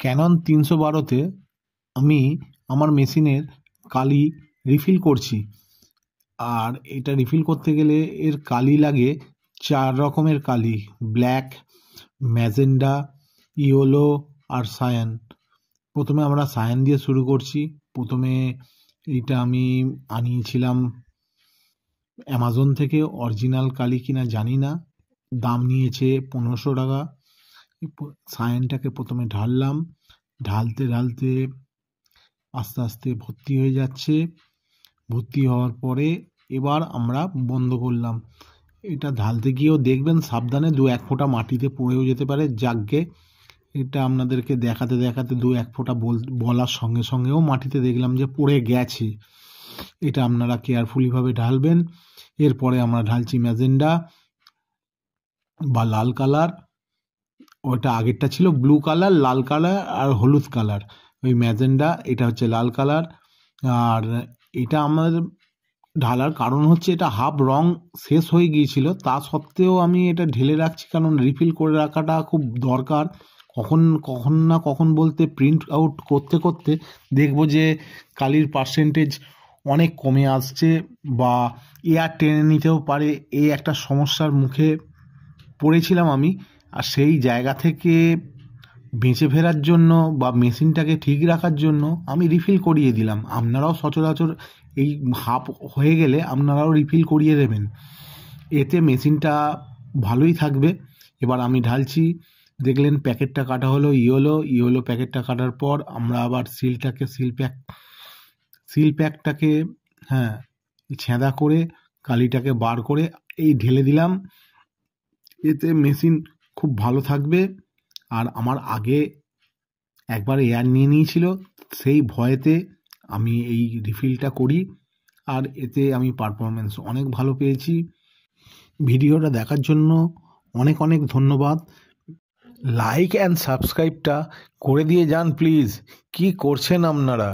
Canon 312-তে আমি আমার মেশিনের কালি রিফিল করছি। আর এটা রিফিল করতে গেলে এর কালি লাগে 4 রকমের কালি: ব্ল্যাক, ম্যাজেন্ডা, ইয়েলো আর সায়ান। প্রথমে আমরা সায়ান দিয়ে শুরু করছি। প্রথমে এইটা আমি আনিয়েছিলাম অ্যামাজন থেকে। অরিজিনাল কালি কিনা জানি না, দাম নিয়েছে 1500 টাকা। সায়ানটাকে প্রথমে ঢাললাম, ঢালতে ঢালতে আস্তে আস্তে ভর্তি হয়ে যাচ্ছে। ভর্তি হওয়ার পরে এবার আমরা বন্ধ করলাম। এটা ঢালতে গিয়েও দেখবেন সাবধানে 2-1 ফোঁটা মাটিতে পড়েও যেতে পারে। যাকগে, এটা আপনাদেরকে দেখাতে দেখাতে 2-1 ফোঁটা বলার সঙ্গে সঙ্গেও মাটিতে দেখলাম যে পড়ে গেছে। এটা আপনারা কেয়ারফুলিভাবে ঢালবেন। এরপরে আমরা ঢালছি ম্যাজেন্ডা বা লাল কালার। ওটা আগেরটা ছিল ব্লু কালার, লাল কালার আর হলুদ কালার। ওই ম্যাজেন্ডা, এটা হচ্ছে লাল কালার। আর এটা আমাদের ঢালার কারণ হচ্ছে এটা হাফ রং শেষ হয়ে গিয়েছিল, তা সত্ত্বেও আমি এটা ঢেলে রাখছি, কারণ রিফিল করে রাখাটা খুব দরকার। কখন না কখন বলতে প্রিন্ট আউট করতে করতে দেখবো যে কালির পার্সেন্টেজ অনেক কমে আসছে বা এয়ার টেনে নিতেও পারে। এই একটা সমস্যার মুখে পড়েছিলাম আমি। আর সেই জায়গা থেকে বেঁচে ফেরার জন্য বা মেশিনটাকে ঠিক রাখার জন্য আমি রিফিল করিয়ে দিলাম। আপনারাও সচরাচর এই হাফ হয়ে গেলে আপনারাও রিফিল করিয়ে দেবেন, এতে মেশিনটা ভালোই থাকবে। এবার আমি ঢালছি, দেখলেন প্যাকেটটা কাটা হলো ইয়েলো প্যাকেটটা কাটার পর আমরা আবার সিল প্যাকটাকে ছেঁদা করে কালিটাকে বার করে এই ঢেলে দিলাম। এতে মেশিন খুব ভালো থাকবে। আর আমার আগে একবার এয়ার নিয়ে নিয়েছিল, সেই ভয়েতে আমি এই রিফিলটা করি। আর এতে আমি পারফরমেন্স অনেক ভালো পেয়েছি। ভিডিওটা দেখার জন্য অনেক অনেক ধন্যবাদ। লাইক অ্যান্ড সাবস্ক্রাইবটা করে দিয়ে যান প্লিজ। কি করছেন আপনারা?